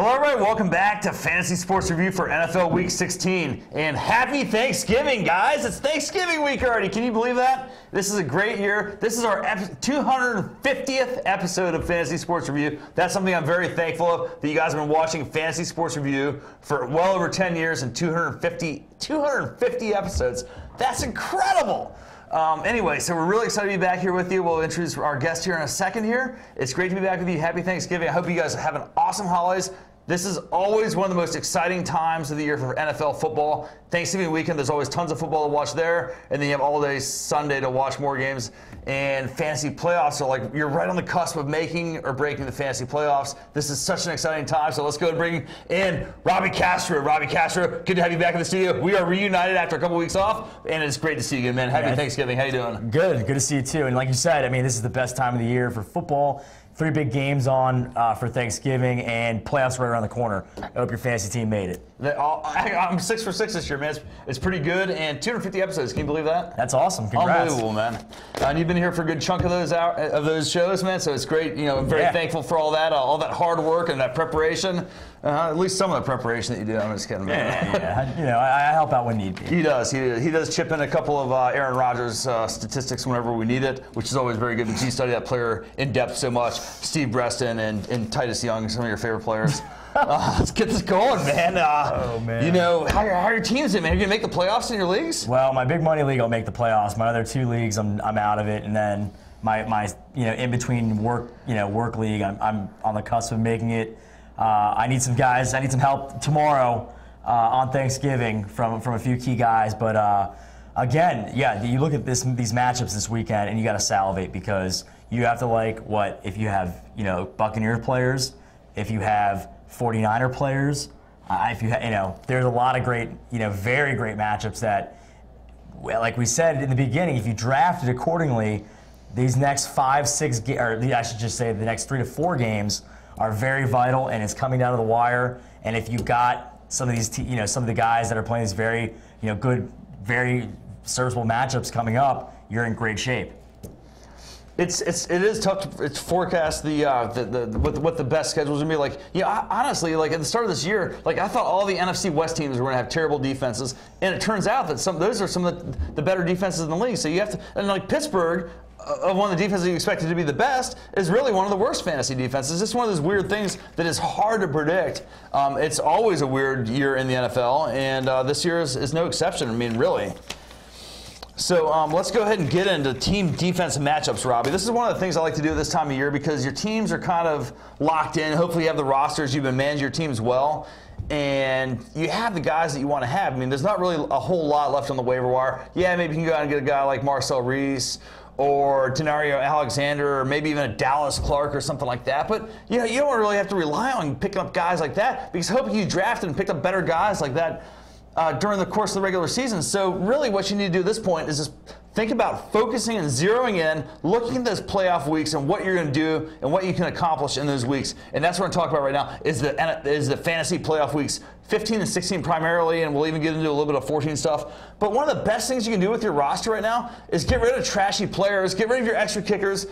Hello, everybody. Welcome back to Fantasy Sports Review for NFL Week 16. And happy Thanksgiving, guys. It's Thanksgiving week already. Can you believe that? This is a great year. This is our 250th episode of Fantasy Sports Review. That's something I'm very thankful of, that you guys have been watching Fantasy Sports Review for well over 10 years and 250 episodes. That's incredible. Anyway, so we're really excited to be back here with you. We'll introduce our guest here in a second here. It's great to be back with you. Happy Thanksgiving. I hope you guys have an awesome holidays. This is always one of the most exciting times of the year for NFL football. Thanksgiving weekend, there's always tons of football to watch there, and then you have all day Sunday to watch more games. And fantasy playoffs are like, you're right on the cusp of making or breaking the fantasy playoffs. This is such an exciting time, so let's go and bring in Robbie Castro. Robbie Castro, good to have you back in the studio. We are reunited after a couple weeks off, and it's great to see you again, man. Happy Thanksgiving. How you doing? Good to see you too. And like you said, I mean, this is the best time of the year for football. 3 big games on for Thanksgiving, and playoffs right around the corner. I hope your fantasy team made it. I'm 6 for 6 this year, man. It's pretty good, and 250 episodes. Can you believe that? That's awesome. Congrats. Unbelievable, man. And you've been here for a good chunk of those shows, man. So it's great. You know, I'm very thankful for all that hard work and that preparation. At least some of the preparation that you do. I'm just kidding, man. Yeah. You know, I help out when need be. He does. He does chip in a couple of Aaron Rodgers statistics whenever we need it, which is always very good because you study that player in depth so much. Steve Breston and Titus Young, some of your favorite players. Let's get this going, man. Oh, man. You know, how are your teams in, man? Are you going to make the playoffs in your leagues? Well, my big money league, I'll make the playoffs. My other 2 leagues, I'm out of it. And then my in between work league, I'm on the cusp of making it. I need some guys. I need some help tomorrow on Thanksgiving from a few key guys. But again, you look at these matchups this weekend, and you got to salivate because you have to if you have Buccaneer players, if you have 49er players, if you there's a lot of great very great matchups that, like we said in the beginning, if you drafted accordingly, these next 5, 6 or I should just say the next 3 to 4 games are very vital, and it's coming down to the wire. And if you've got some of these, some of the guys that are playing these very, good, very serviceable matchups coming up, you're in great shape. It is tough to forecast what the best schedules are going to be. Honestly, at the start of this year, I thought all the NFC West teams were going to have terrible defenses, and it turns out that those are some of the better defenses in the league. So you have to, and Pittsburgh, of one of the defenses you expected to be the best, is really one of the worst fantasy defenses. It's one of those weird things that is hard to predict. It's always a weird year in the NFL, and this year is no exception. I mean, really. So let's go ahead and get into team defense matchups, Robbie. This is one of the things I like to do this time of year because your teams are kind of locked in. Hopefully you have the rosters. You've been managing your teams well. And you have the guys that you want to have. I mean, there's not really a whole lot left on the waiver wire. Yeah, maybe you can go out and get a guy like Marcel Reese or Denario Alexander, or maybe even a Dallas Clark or something like that. But you don't really have to rely on picking up guys like that because hopefully you drafted and picked up better guys like that during the course of the regular season. So really what you need to do at this point is just think about focusing and zeroing in, looking at those playoff weeks and what you're going to do and what you can accomplish in those weeks. And that's what I'm talking about right now is the fantasy playoff weeks, 15 and 16 primarily, and we'll even get into a little bit of 14 stuff. But one of the best things you can do with your roster right now is get rid of trashy players, get rid of your extra kickers,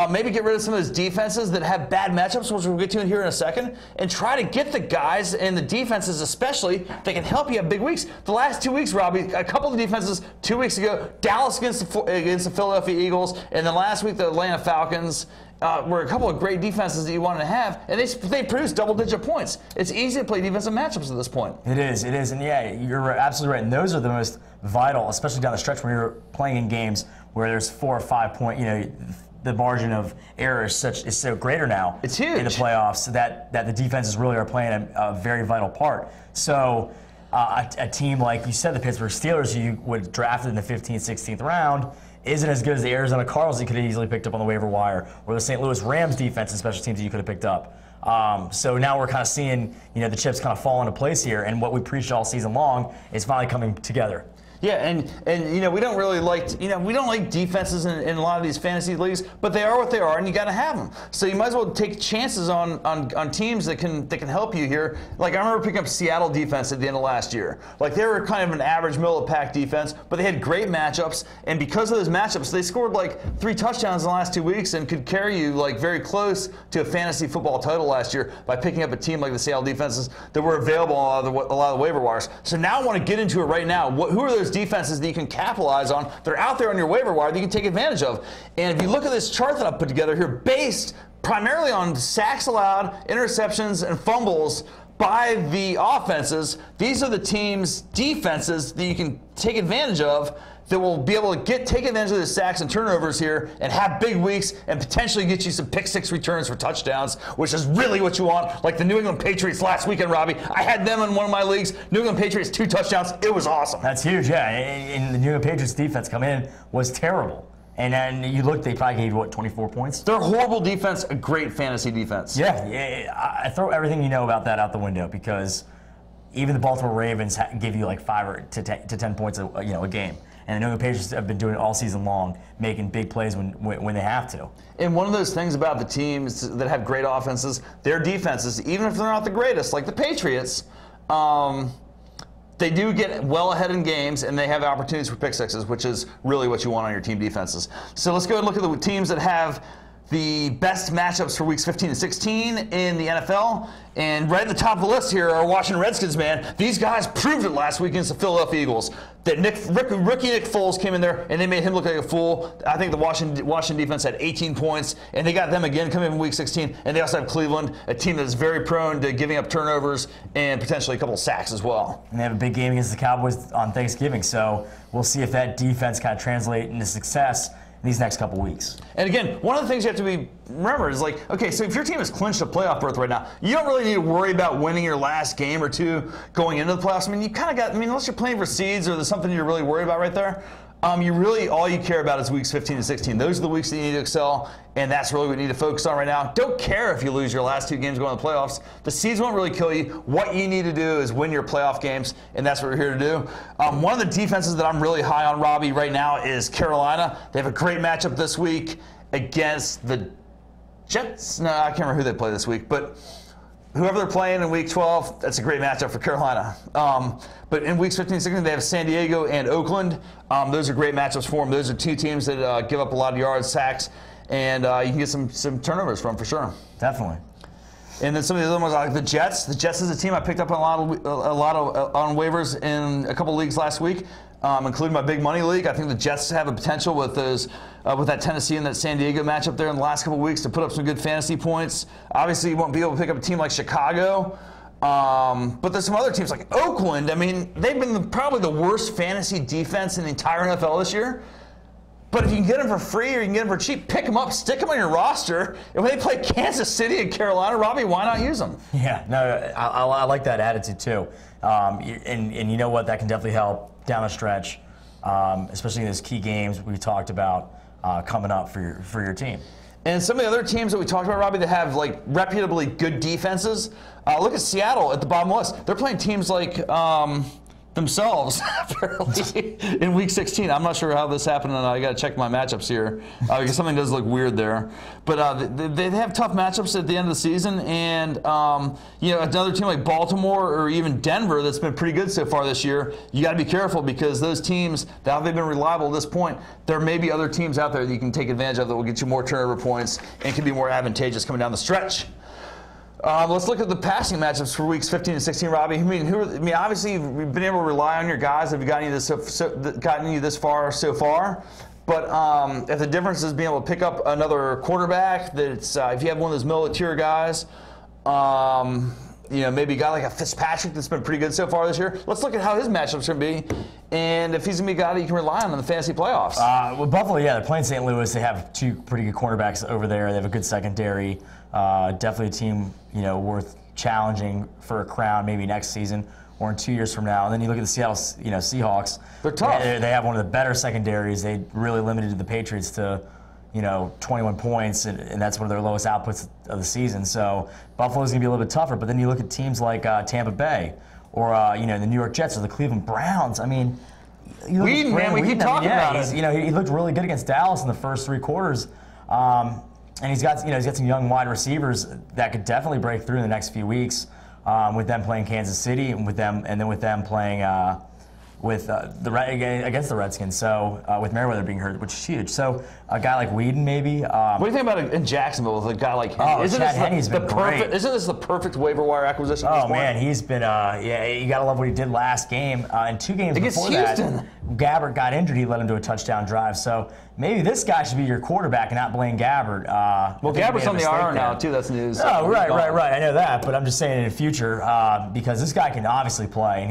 maybe get rid of some of those defenses that have bad matchups, which we'll get to in here in a second, and try to get the guys and the defenses especially that can help you have big weeks. The last 2 weeks, Robbie, a couple of defenses 2 weeks ago, Dallas against the Philadelphia Eagles, and then last week the Atlanta Falcons, were a couple of great defenses that you wanted to have, and they produced double-digit points. It's easy to play defensive matchups at this point. It is, and yeah, you're absolutely right. And those are the most vital, especially down the stretch when you're playing in games where there's 4 or 5 point, the margin of error is so greater now. It's huge in the playoffs that the defenses really are playing a very vital part. So a team like you said, the Pittsburgh Steelers, you would draft it in the 15th, 16th round, isn't as good as the Arizona Cardinals you could have easily picked up on the waiver wire, or the St. Louis Rams defense and special teams that you could have picked up. So now we're kind of seeing the chips kind of fall into place here, and what we preached all season long is finally coming together. Yeah, and we don't really like we don't like defenses in a lot of these fantasy leagues, but they are what they are, and you got to have them. So you might as well take chances on teams that can help you here. Like I remember picking up Seattle defense at the end of last year. Like they were kind of an average middle of the pack defense, but they had great matchups, and because of those matchups, they scored like 3 touchdowns in the last 2 weeks and could carry you like very close to a fantasy football title last year by picking up a team like the Seattle defenses that were available on a lot of the waiver wires. So now I want to get into it right now. Who are those defenses that you can capitalize on? They're out there on your waiver wire that you can take advantage of. And if you look at this chart that I put together here, based primarily on sacks allowed, interceptions, and fumbles by the offenses, these are the teams' defenses that you can take advantage of that will be able to take advantage of the sacks and turnovers here and have big weeks and potentially get you some pick six returns for touchdowns, which is really what you want. Like the New England Patriots last weekend, Robbie. I had them in one of my leagues. New England Patriots, 2 touchdowns. It was awesome. That's huge, yeah. And the New England Patriots defense come in was terrible. And then you look, they probably gave you, 24 points? They're a horrible defense, a great fantasy defense. Yeah, I throw everything you know about that out the window because even the Baltimore Ravens give you like 5 to 10 points a game. And the New England Patriots have been doing it all season long, making big plays when they have to. And one of those things about the teams that have great offenses, their defenses, even if they're not the greatest, like the Patriots, they do get well ahead in games, and they have opportunities for pick sixes, which is really what you want on your team defenses. So let's go and look at the teams that have the best matchups for weeks 15 and 16 in the NFL. And right at the top of the list here are Washington Redskins, man. These guys proved it last week against the Philadelphia Eagles. That rookie Nick Foles came in there, and they made him look like a fool. I think the Washington defense had 18 points, and they got them again coming in week 16. And they also have Cleveland, a team that's very prone to giving up turnovers and potentially a couple of sacks as well. And they have a big game against the Cowboys on Thanksgiving, so we'll see if that defense kind of translates into success these next couple weeks. And again, one of the things you have to remember is like, okay, so if your team has clinched a playoff berth right now, you don't really need to worry about winning your last game or two going into the playoffs. I mean, you kind of got, unless you're playing for seeds or there's something you're really worried about right there, all you care about is weeks 15 and 16. Those are the weeks that you need to excel, and that's really what you need to focus on right now. Don't care if you lose your last 2 games going to the playoffs. The seeds won't really kill you. What you need to do is win your playoff games, and that's what we're here to do. One of the defenses that I'm really high on, Robbie, right now is Carolina. They have a great matchup this week against the Jets. No, I can't remember who they play this week, but whoever they're playing in Week 12, that's a great matchup for Carolina. But in Weeks 15 and 16, they have San Diego and Oakland. Those are great matchups for them. Those are 2 teams that give up a lot of yards, sacks, and you can get some turnovers from for sure. Definitely. And then some of the other ones, like the Jets. The Jets is a team I picked up on a lot of on waivers in a couple leagues last week, including my big money league. I think the Jets have a potential with those with that Tennessee and that San Diego matchup there in the last couple weeks to put up some good fantasy points. Obviously, you won't be able to pick up a team like Chicago, but there's some other teams like Oakland. I mean, they've been probably the worst fantasy defense in the entire NFL this year. But if you can get them for free or you can get them for cheap, pick them up, stick them on your roster. And when they play Kansas City and Carolina, Robbie, why not use them? Yeah, no, I like that attitude too. And you know what? That can definitely help down the stretch, especially in those key games we talked about coming up for your team. And some of the other teams that we talked about, Robbie, that have like reputably good defenses. Look at Seattle at the bottom list. They're playing teams like themselves apparently in Week 16. I'm not sure how this happened, and I got to check my matchups here because something does look weird there. But they have tough matchups at the end of the season, and another team like Baltimore or even Denver that's been pretty good so far this year. You got to be careful because those teams that have been reliable at this point. There may be other teams out there that you can take advantage of that will get you more turnover points and can be more advantageous coming down the stretch. Let's look at the passing matchups for weeks 15 and 16, Robbie. I mean, obviously you've been able to rely on your guys that have gotten you this far so far. But if the difference is being able to pick up another quarterback, that's if you have one of those middle-tier guys, maybe a guy like a Fitzpatrick that's been pretty good so far this year. Let's look at how his matchup's going to be, and if he's going to be a guy that you can rely on in the fantasy playoffs. Well, Buffalo, yeah, they're playing St. Louis. They have 2 pretty good cornerbacks over there. They have a good secondary. Definitely a team, worth challenging for a crown maybe next season or in 2 years from now. And then you look at the Seattle, Seahawks. They're tough. They have one of the better secondaries. They really limited the Patriots to 21 points, and that's one of their lowest outputs of the season. So Buffalo's going to be a little bit tougher. But then you look at teams like Tampa Bay or, the New York Jets or the Cleveland Browns. I mean, Weeden, man, we keep talking about it. He looked really good against Dallas in the first 3 quarters. And he's got some young wide receivers that could definitely break through in the next few weeks, with them playing Kansas City and with them playing against the Redskins. So with Merriweather being hurt, which is huge. So a guy like Weeden, maybe. What do you think about it in Jacksonville with a guy like Henne? Chad Henne's been great. Isn't this the perfect waiver wire acquisition? Oh man, he's been. You gotta love what he did last game. In 2 games against before Houston. that, Gabbert got injured. He led him to a touchdown drive. So maybe this guy should be your quarterback and not Blaine Gabbert. Well, Gabbert's on the IR now too. That's news. Oh, right. I know that, but I'm just saying in the future because this guy can obviously play, and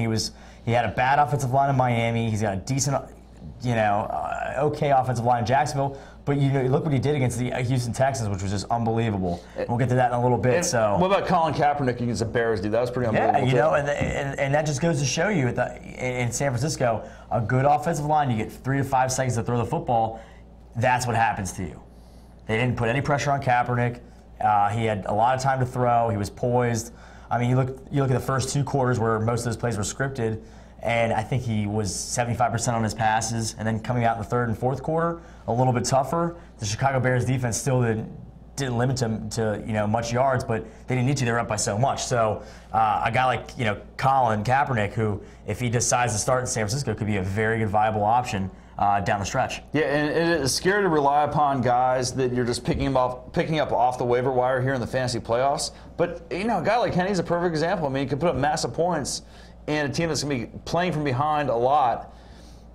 he had a bad offensive line in Miami. He's got a decent, okay offensive line in Jacksonville. But look what he did against the Houston Texans, which was just unbelievable. We'll get to that in a little bit. So what about Colin Kaepernick against the Bears, dude? That was pretty unbelievable. Yeah, and that just goes to show you in San Francisco, a good offensive line, you get 3 to 5 seconds to throw the football. That's what happens to you. They didn't put any pressure on Kaepernick. He had a lot of time to throw. He was poised. I mean, you look at the first 2 quarters where most of those plays were scripted, and I think he was 75% on his passes. And then coming out in the 3rd and 4th quarter, a little bit tougher. The Chicago Bears defense still didn't limit him to much yards, but they didn't need to. They were up by so much. So a guy like Colin Kaepernick, who if he decides to start in San Francisco, could be a very good viable option down the stretch. Yeah, and it is scary to rely upon guys that you're just picking up off the waiver wire here in the fantasy playoffs. But a guy like Henne's a perfect example. I mean, he can put up massive points in a team that's going to be playing from behind a lot.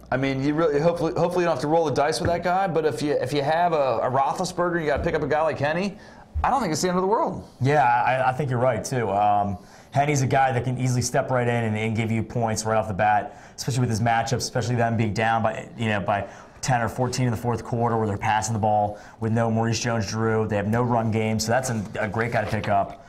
I mean, you really hopefully you don't have to roll the dice with that guy. But if you have a Roethlisberger, you got to pick up a guy like Henne. I don't think it's the end of the world. Yeah, I think you're right too. Henne's a guy that can easily step right in and give you points right off the bat, especially with his matchups, especially them being down by 10 or 14 in the 4th quarter where they're passing the ball with no Maurice Jones-Drew. They have no run game, so that's a great guy to pick up.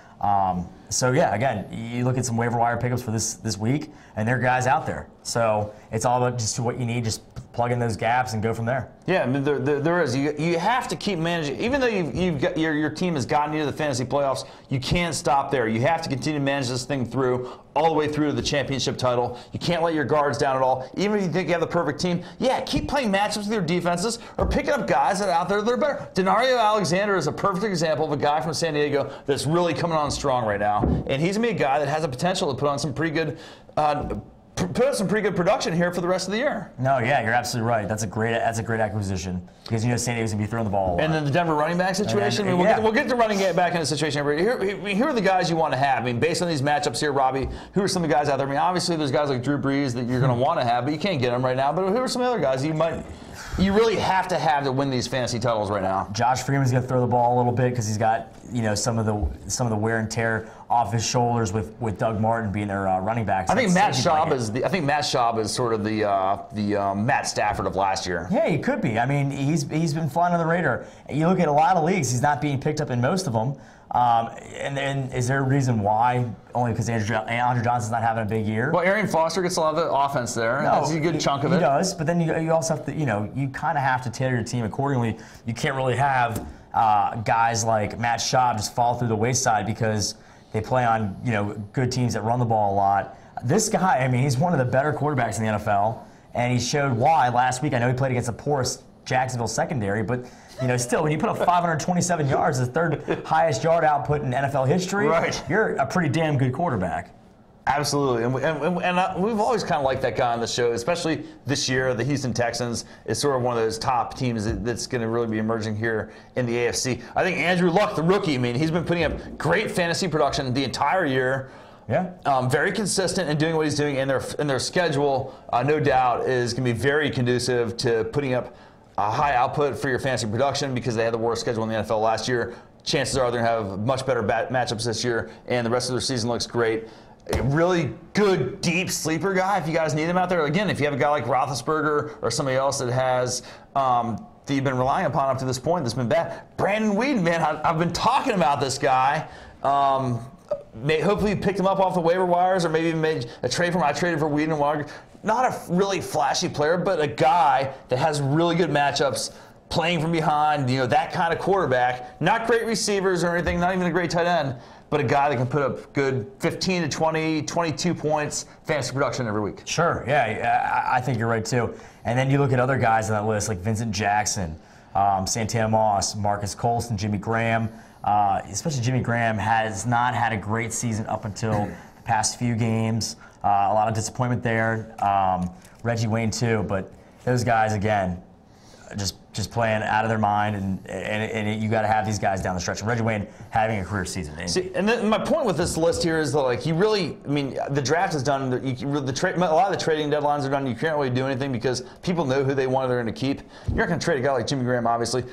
So yeah, again, you look at some waiver wire pickups for this week, and there are guys out there. So it's all about just what you need, just plug in those gaps and go from there. Yeah, I mean there is. You have to keep managing. Even though you've got your team has gotten you to the fantasy playoffs, you can't stop there. You have to continue to manage this thing through all the way through to the championship title. You can't let your guards down at all. Even if you think you have the perfect team, keep playing matchups with your defenses or picking up guys that are out there that are better. Denario Alexander is a perfect example of a guy from San Diego that's really coming on strong right now, and he's gonna be a guy that has the potential to put on some pretty good. Put up some pretty good production here for the rest of the year. No, yeah, you're absolutely right. That's a great acquisition because San Diego's gonna be throwing the ball a lot. And then the Denver running back situation. We'll get the running back in a situation. Here are the guys you want to have. I mean, based on these matchups here, Robbie, who are some of the guys out there? I mean, obviously there's guys like Drew Brees that you're going to want to have, but you can't get them right now. But who are some other guys you really have to win these fantasy titles right now? Josh Freeman's going to throw the ball a little bit because he's got some of the wear and tear off his shoulders with Doug Martin being their running back. I think Matt Schaub is sort of the Matt Stafford of last year. Yeah, he could be. I mean, he's been flying on the radar. You look at a lot of leagues, he's not being picked up in most of them. And then is there a reason why? Only because Andrew Johnson's not having a big year. Well, Arian Foster gets a lot of the offense there. No, that's a good chunk of it. He does, but then you also have to, you kind of have to tailor your team accordingly. You can't really have guys like Matt Schaub just fall through the wayside because they play on good teams that run the ball a lot. This guy, I mean, he's one of the better quarterbacks in the NFL, and he showed why last week. I know he played against the poorest Jacksonville secondary, but still, when you put up 527 yards, the 3rd highest yard output in NFL history, right, you're a pretty damn good quarterback. Absolutely, and we've always kind of liked that guy on the show, especially this year. The Houston Texans is sort of one of those top teams that's going to really be emerging here in the AFC. I think Andrew Luck, the rookie, I mean, he's been putting up great fantasy production the entire year. Yeah. Very consistent in doing what he's doing, and their schedule, no doubt, is going to be very conducive to putting up a high output for your fantasy production because they had the worst schedule in the NFL last year. Chances are they're going to have much better matchups this year, and the rest of their season looks great. A really good, deep sleeper guy if you guys need him out there. Again, if you have a guy like Roethlisberger or somebody else that has that you've been relying upon up to this point that's been bad. Brandon Weeden, man, I've been talking about this guy. Hopefully you picked him up off the waiver wires or maybe even made a trade for him. I traded for Weeden and Water. Not a really flashy player, but a guy that has really good matchups, playing from behind, that kind of quarterback. Not great receivers or anything, not even a great tight end, but a guy that can put up good 15 to 20, 22 points fantasy production every week. Sure, yeah, I think you're right too. And then you look at other guys on that list like Vincent Jackson, Santana Moss, Marcus Colston, Jimmy Graham. Especially Jimmy Graham has not had a great season up until the past few games. A lot of disappointment there. Reggie Wayne too, but those guys again, just playing out of their mind, and you got to have these guys down the stretch. And Reggie Wayne having a career season. See, and then my point with this list here is that, like, you really, I mean, the draft is done. A lot of the trading deadlines are done. You can't really do anything because people know who they want they're going to keep. You're not going to trade a guy like Jimmy Graham, obviously.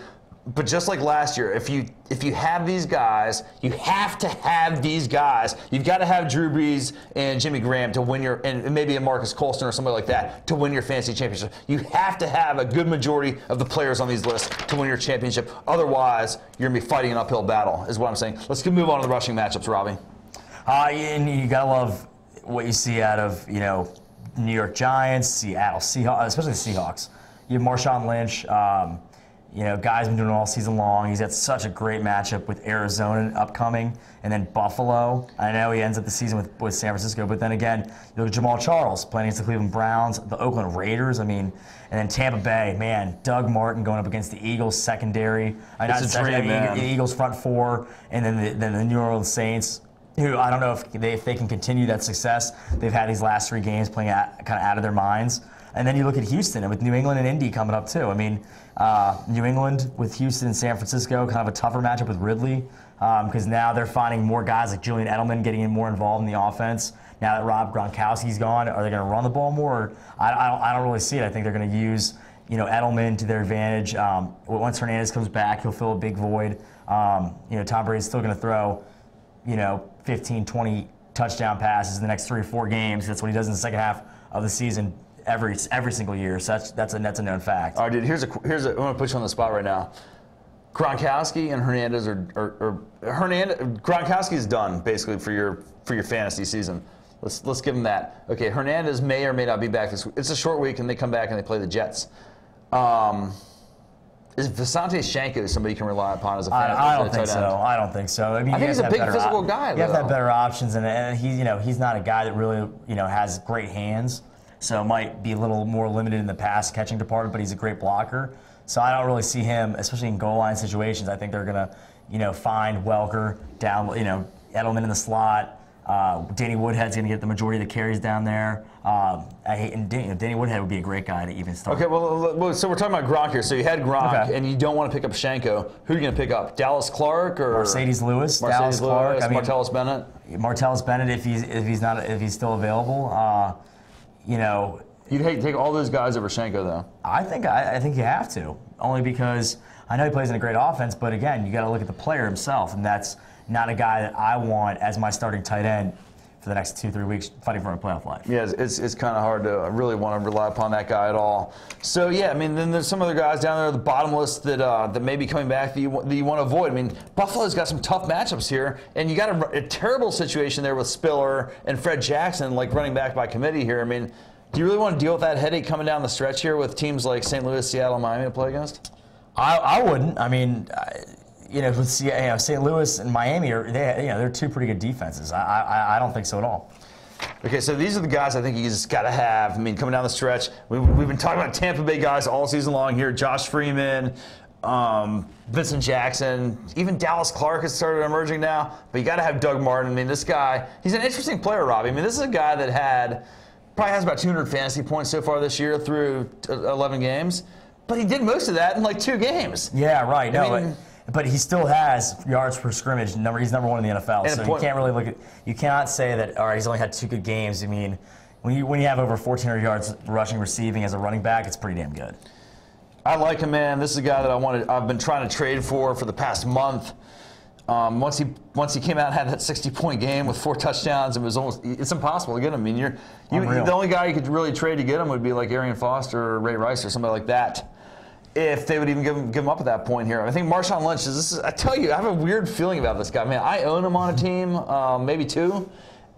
But just like last year, if you have these guys, you have to have these guys. You've got to have Drew Brees and Jimmy Graham to win and maybe a Marcus Colston or somebody like that to win your fantasy championship. You have to have a good majority of the players on these lists to win your championship. Otherwise, you're going to be fighting an uphill battle, is what I'm saying. Let's move on to the rushing matchups, Robbie. And you got to love what you see out of, New York Giants, Seattle Seahawks, especially the Seahawks. You have Marshawn Lynch. Guy's been doing it all season long. He's got such a great matchup with Arizona upcoming, and then Buffalo. I know he ends up the season with San Francisco, but then again, you look at Jamal Charles playing against the Cleveland Browns, the Oakland Raiders. And then Tampa Bay, man, Doug Martin going up against the Eagles secondary. It's a dream, man. The Eagles front four, and then the New Orleans Saints, who I don't know if they can continue that success. They've had these last 3 games playing kind of out of their minds. And then you look at Houston, and with New England and Indy coming up too. New England with Houston and San Francisco, kind of a tougher matchup with Ridley, because now they're finding more guys like Julian Edelman getting more involved in the offense. Now that Rob Gronkowski's gone, are they going to run the ball more? I don't really see it. I think they're going to use Edelman to their advantage. Once Hernandez comes back, he'll fill a big void. Tom Brady's still going to throw 15, 20 touchdown passes in the next 3 or 4 games. That's what he does in the second half of the season. Every single year, so that's a known fact. All right, dude. Here's a. I'm gonna put you on the spot right now. Gronkowski and Hernandez Gronkowski is done basically for your fantasy season. Let's give him that. Okay, Hernandez may or may not be back this week. It's a short week, and they come back and they play the Jets. Is Visanthe Shanko somebody you can rely upon as a fantasy? I don't think so. I don't think so. I think he's a big physical guy. You have to have better options, and he's not a guy that really has great hands. So might be a little more limited in the pass catching department, but he's a great blocker. So I don't really see him, especially in goal line situations. I think they're gonna, find Welker down, Edelman in the slot. Danny Woodhead's gonna get the majority of the carries down there. Danny Woodhead would be a great guy to even start. Okay, well, so we're talking about Gronk here. So you had Gronk, and you don't want to pick up Shanko. Who are you gonna pick up? Dallas Clark or Mercedes Lewis? Dallas Clark. Martellus Bennett. Martellus Bennett, if he's still available. You'd hate to take all those guys over Shanko, though. I think you have to, only because I know he plays in a great offense, but again, you got to look at the player himself, and that's not a guy that I want as my starting tight end for the next 2-3 weeks fighting for a playoff life. Yeah, it's kind of hard to really want to rely upon that guy at all. So yeah, then there's some other guys down there at the bottom list that may be coming back that you want to avoid. Buffalo's got some tough matchups here, and you got a terrible situation there with Spiller and Fred Jackson, like running back by committee here. Do you really want to deal with that headache coming down the stretch here with teams like St. Louis, Seattle, and Miami to play against? I wouldn't. With St. Louis and Miami, they're 2 pretty good defenses. I don't think so at all. Okay, so these are the guys I think you just got to have. Coming down the stretch, we've been talking about Tampa Bay guys all season long here. Josh Freeman, Vincent Jackson, even Dallas Clark has started emerging now. But you got to have Doug Martin. this guy, he's an interesting player, Robbie. This is a guy that probably has about 200 fantasy points so far this year through 11 games. But he did most of that in 2 games. Yeah, right. But he still has yards per scrimmage. He's number 1 in the NFL. So you can't really you cannot say that, all right, he's only had 2 good games. When you have over 1,400 yards rushing, receiving as a running back, it's pretty damn good. I like him, man. This is a guy that I've been trying to trade for the past month. Once he came out and had that 60-point game with 4 touchdowns, it's impossible to get him. The only guy you could really trade to get him would be like Arian Foster or Ray Rice or somebody like that, if they would even give him up at that point here. I think Marshawn Lynch I tell you, I have a weird feeling about this guy. I own him on a team, maybe 2.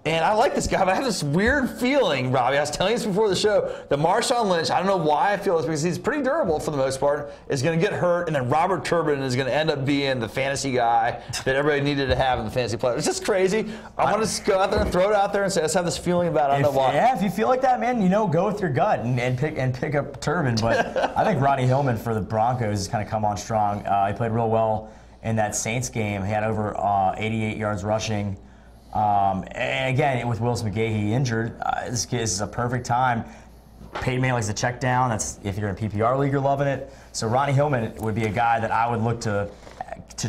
And I like this guy, but I have this weird feeling, Robbie. I was telling you this before the show, that Marshawn Lynch, I don't know why I feel this, because he's pretty durable for the most part, is going to get hurt, and then Robert Turbin is going to end up being the fantasy guy that everybody needed to have in the fantasy player. It's just crazy. I want to just go out there and throw it out there and say, let's have this feeling about it. I don't know why. Yeah, if you feel like that, man, go with your gut and pick up Turbin. But I think Ronnie Hillman for the Broncos has kind of come on strong. He played real well in that Saints game. He had over 88 yards rushing. And again, with Willis McGahee injured, this is a perfect time. Peyton Manning likes to check down. That's if you're in a PPR league, you're loving it. So Ronnie Hillman would be a guy that I would look to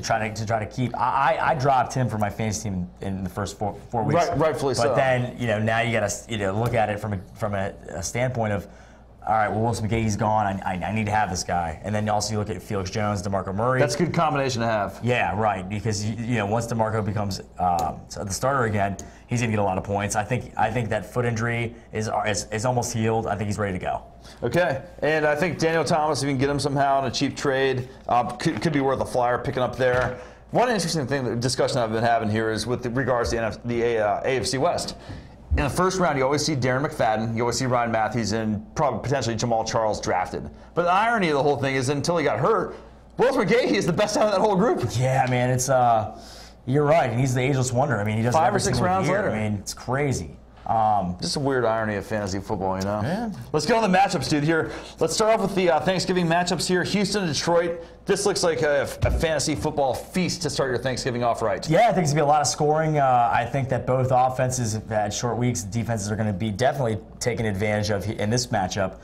try to keep. I dropped him for my fantasy team in the first four weeks. Rightfully so. But then now you got to look at it from a standpoint of, all right, well, Willis McGahee's gone. I need to have this guy. And then also you look at Felix Jones, DeMarco Murray. That's a good combination to have. Yeah, right. Because once DeMarco becomes the starter again, he's going to get a lot of points. I think that foot injury is almost healed. I think he's ready to go. Okay, and I think Daniel Thomas, if you can get him somehow in a cheap trade, could be worth a flyer picking up there. One interesting discussion I've been having here is with regards to the AFC West. In the first round, you always see Darren McFadden, you always see Ryan Matthews, and probably potentially Jamal Charles drafted. But the irony of the whole thing is, until he got hurt, Willis McGahee is the best out of that whole group. Yeah, man, it's you're right, and he's the ageless wonder. I mean, he does 5 or 6 rounds year. later. I mean, it's crazy. Just a weird irony of fantasy football, Yeah. Let's get on the matchups, dude. Here, let's start off with the Thanksgiving matchups here. Houston and Detroit. This looks like a fantasy football feast to start your Thanksgiving off right. Yeah, I think it's going to be a lot of scoring. I think that both offenses have had short weeks. Defenses are going to be definitely taken advantage of in this matchup.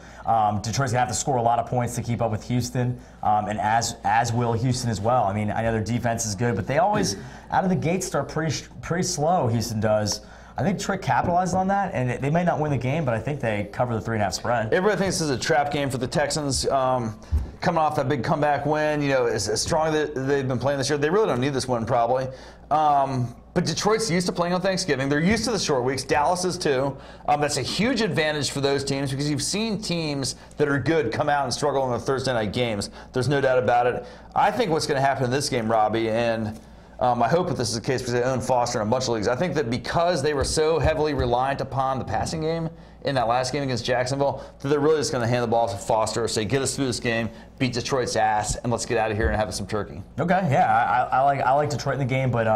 Detroit's going to have to score a lot of points to keep up with Houston, and as will Houston as well. I mean, I know their defense is good, but they always, out of the gate, start pretty slow, Houston does. I think Detroit capitalized on that, and they may not win the game, but I think they cover the 3.5 spread. Everybody thinks this is a trap game for the Texans. Coming off that big comeback win, as strong that they've been playing this year, they really don't need this win probably. But Detroit's used to playing on Thanksgiving. They're used to the short weeks. Dallas is too. That's a huge advantage for those teams because you've seen teams that are good come out and struggle in the Thursday night games. There's no doubt about it. I think what's going to happen in this game, Robbie, and I hope that this is the case because they own Foster in a bunch of leagues. I think that because they were so heavily reliant upon the passing game in that last game against Jacksonville, that they're really just going to hand the ball to Foster, say, get us through this game, beat Detroit's ass, and let's get out of here and have some turkey. Okay, yeah, I like Detroit in the game, but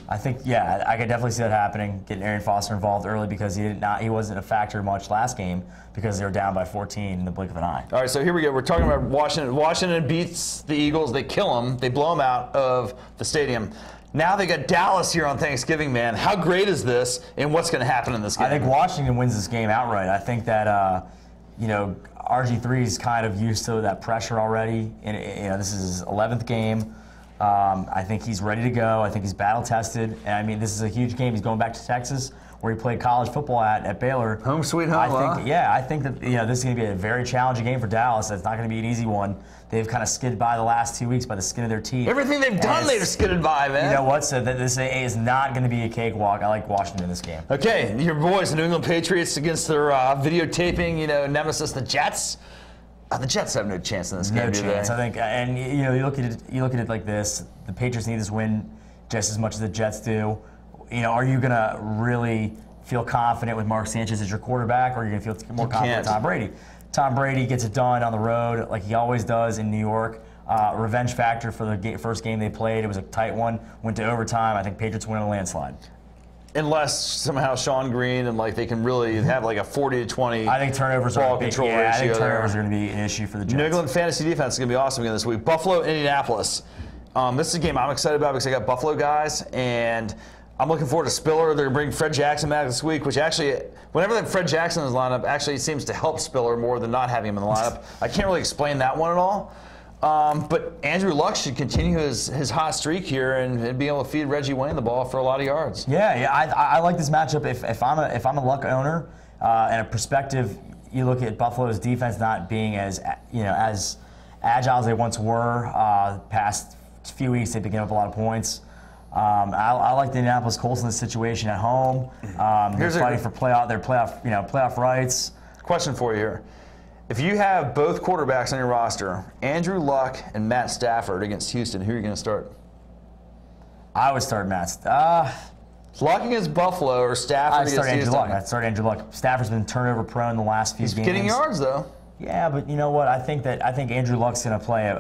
I think, yeah, I could definitely see that happening, getting Arian Foster involved early because he wasn't a factor much last game because they were down by 14 in the blink of an eye. All right, so here we go. We're talking about Washington. Washington beats the Eagles. They kill them. They blow them out of the stadium. Now they got Dallas here on Thanksgiving, man. How great is this, and what's going to happen in this game? I think Washington wins this game outright. I think that, RG3 is kind of used to that pressure already. And, this is his 11th game. I think he's ready to go. I think he's battle tested. And I mean, this is a huge game. He's going back to Texas, where he played college football at Baylor. Home sweet home. I think that this is going to be a very challenging game for Dallas. It's not going to be an easy one. They've kind of skidded by the last 2 weeks by the skin of their teeth. Everything they've done, they've skidded by, man. You know what? So this is not going to be a cakewalk. I like Washington in this game. Okay, your boys, the New England Patriots, against their videotaping, nemesis, the Jets. The Jets have no chance in this game. No chance, I think. And you look at it like this: the Patriots need this win just as much as the Jets do. Are you gonna really feel confident with Mark Sanchez as your quarterback, or are you gonna feel more confident with Tom Brady? Tom Brady gets it done on the road like he always does in New York. Revenge factor for the first game they played. It was a tight one. Went to overtime. I think Patriots win a landslide. Unless somehow Sean Green and they can really have a 40-20 I think turnovers ball control ratio. I think turnovers are going to be an issue for the Jets. New England fantasy defense is going to be awesome again this week. Buffalo, Indianapolis. This is a game I'm excited about because I got Buffalo guys, and I'm looking forward to Spiller. They're going to bring Fred Jackson back this week, which actually, whenever Fred Jackson is in the lineup, actually seems to help Spiller more than not having him in the lineup. I can't really explain that one at all. But Andrew Luck should continue his hot streak here and be able to feed Reggie Wayne the ball for a lot of yards. Yeah, I like this matchup. If I'm a Luck owner and a perspective, you look at Buffalo's defense not being as agile as they once were. Past few weeks, they've been giving up a lot of points. I like the Indianapolis Colts in this situation at home. They're fighting for playoff rights. Question for you here. If you have both quarterbacks on your roster, Andrew Luck and Matt Stafford against Houston, who are you going to start? I would start Matt. Luck against Buffalo or Stafford I against started Andrew Luck. Houston? I started Andrew Luck. Stafford's been turnover prone in the last few games. Getting yards though. Yeah, but you know what? I think Andrew Luck's going to play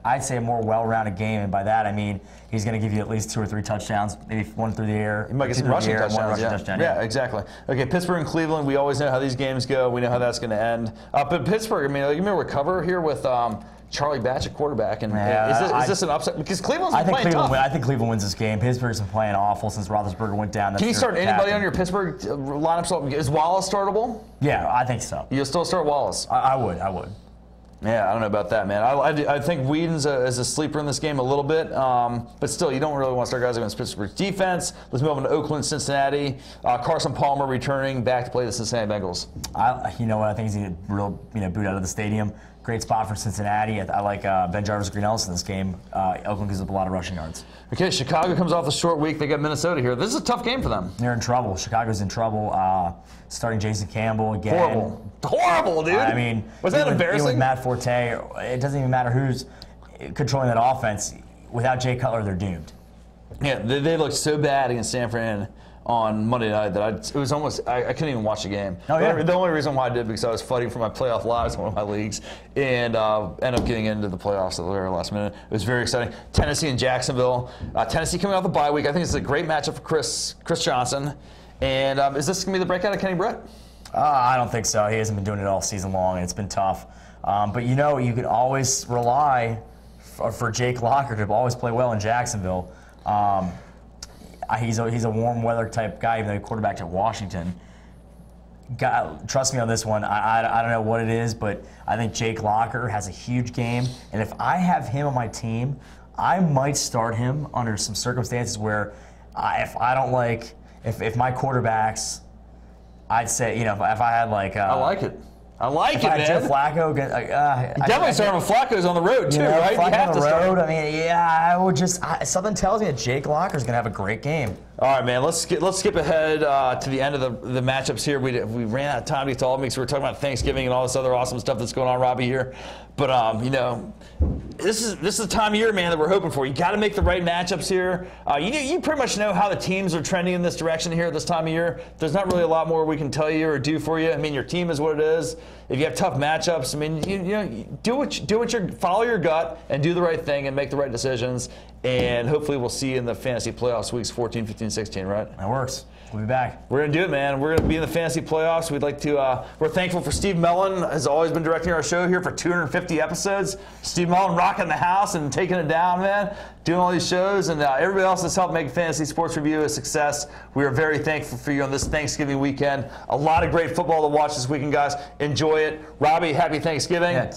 I'd say a more well-rounded game, and by that I mean he's going to give you at least 2 or 3 touchdowns, maybe one through the air. He might get two some through rushing the air, and one touchdowns. rushing touchdown. Yeah, exactly. Okay, Pittsburgh and Cleveland. We always know how these games go. We know how that's going to end. But Pittsburgh, I mean, you remember recover here with Charlie Batch at quarterback, and is this an upset? Because Cleveland's been playing tough. I think Cleveland wins this game. Pittsburgh's been playing awful since Roethlisberger went down. Can you start anybody on your Pittsburgh lineup? Is Wallace startable? Yeah, I think so. You'll still start Wallace? I would. Yeah, I don't know about that, man. I think Whedon's is a sleeper in this game a little bit, but still, you don't really want to start guys against Pittsburgh's defense. Let's move on to Oakland, Cincinnati. Carson Palmer returning back to play the Cincinnati Bengals. You know what? I think he's going to boot out of the stadium. Great spot for Cincinnati. I like Ben Jarvis Green Ellis in this game. Oakland gives up a lot of rushing yards. Okay, Chicago comes off the short week. They got Minnesota here. This is a tough game for them. They're in trouble. Chicago's in trouble. Starting Jason Campbell again. Horrible, dude. I mean, was that embarrassing? With Matt Forte, it doesn't even matter who's controlling that offense. Without Jay Cutler, they're doomed. Yeah, they looked so bad against San Fran on Monday night that it was almost I couldn't even watch the game. Oh, yeah. The only reason why I did because I was fighting for my playoff lives in one of my leagues and ended up getting into the playoffs at the very last minute. It was very exciting. Tennessee and Jacksonville. Tennessee coming off the bye week. I think it's a great matchup for Chris Johnson. And is this going to be the breakout of Kenny Brett? I don't think so. He hasn't been doing it all season long, and it's been tough. But you can always rely for Jake Locker to always play well in Jacksonville. He's a warm weather type guy, even though he quarterbacked at Washington. Trust me on this one. I don't know what it is, but I think Jake Locker has a huge game, and if I have him on my team, I might start him under some circumstances where if my quarterbacks, I'd say if I had I like it. I like it, man. Joe Flacco, definitely starting with Flacco's on the road too, right? Flacco on the road. I mean, I would just. Something tells me that Jake Locker's gonna have a great game. All right, man. Let's skip ahead to the end of the matchups here. We ran out of time to get to all of them because we were talking about Thanksgiving and all this other awesome stuff that's going on, Robbie here. But this is the time of year, man, that we're hoping for. You got to make the right matchups here. You pretty much know how the teams are trending in this direction here at this time of year. There's not really a lot more we can tell you or do for you. I mean, your team is what it is. If you have tough matchups, I mean, follow your gut and do the right thing and make the right decisions. And hopefully we'll see you in the fantasy playoffs weeks 14, 15, 16, right? That works. We'll be back. We're going to do it, man. We're going to be in the fantasy playoffs. We'd like to, we're thankful for Steve Mellon, has always been directing our show here for 250 episodes. Steve Mellon rocking the house and taking it down, man, doing all these shows. And everybody else that's helped make Fantasy Sports Review a success. We are very thankful for you on this Thanksgiving weekend. A lot of great football to watch this weekend, guys. Enjoy it. Robbie, happy Thanksgiving. Yeah,